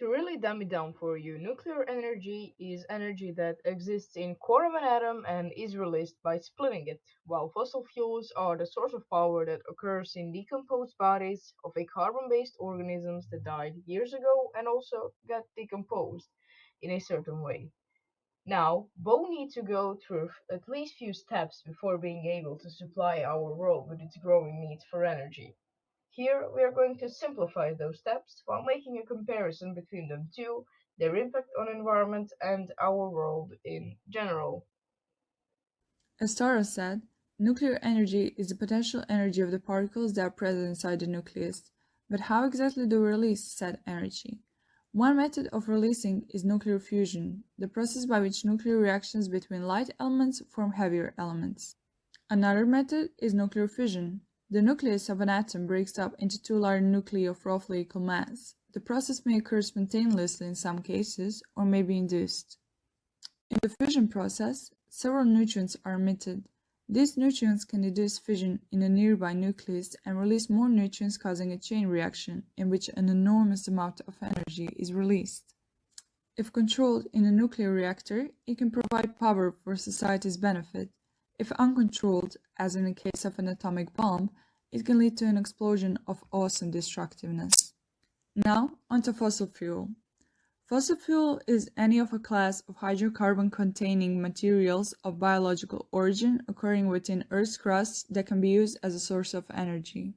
To really dumb it down for you, nuclear energy is energy that exists in core of an atom and is released by splitting it, while fossil fuels are the source of power that occurs in decomposed bodies of a carbon-based organisms that died years ago and also got decomposed in a certain way. Now, both need to go through at least few steps before being able to supply our world with its growing needs for energy. Here, we are going to simplify those steps while making a comparison between them two, their impact on environment and our world in general. As Tara said, nuclear energy is the potential energy of the particles that are present inside the nucleus. But how exactly do we release said energy? One method of releasing is nuclear fusion, the process by which nuclear reactions between light elements form heavier elements. Another method is nuclear fission. The nucleus of an atom breaks up into two larger nuclei of roughly equal mass. The process may occur spontaneously in some cases, or may be induced. In the fission process, several neutrons are emitted. These neutrons can induce fission in a nearby nucleus and release more neutrons, causing a chain reaction in which an enormous amount of energy is released. If controlled in a nuclear reactor, it can provide power for society's benefit. If uncontrolled, as in the case of an atomic bomb, it can lead to an explosion of awesome destructiveness. Now, onto fossil fuel. Fossil fuel is any of a class of hydrocarbon-containing materials of biological origin occurring within Earth's crust that can be used as a source of energy.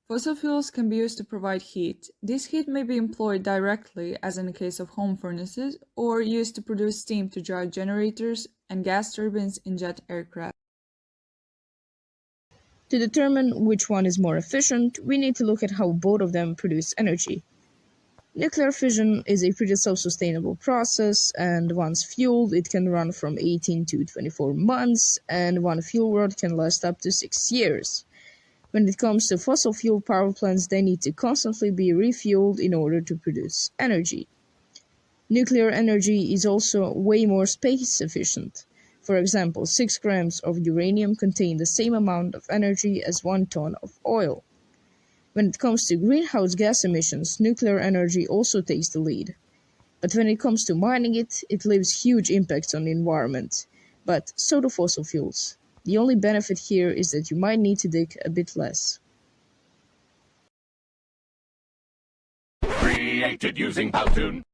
Fossil fuels can be used to provide heat. This heat may be employed directly, as in the case of home furnaces, or used to produce steam to drive generators and gas turbines in jet aircraft. To determine which one is more efficient, we need to look at how both of them produce energy. Nuclear fission is a pretty self-sustainable process, and once fueled, it can run from 18 to 24 months, and one fuel rod can last up to 6 years. When it comes to fossil fuel power plants, they need to constantly be refueled in order to produce energy. Nuclear energy is also way more space efficient. For example, 6 grams of uranium contain the same amount of energy as 1 ton of oil. When it comes to greenhouse gas emissions, nuclear energy also takes the lead. But when it comes to mining it, it leaves huge impacts on the environment. But so do fossil fuels. The only benefit here is that you might need to dig a bit less. Created using Powtoon.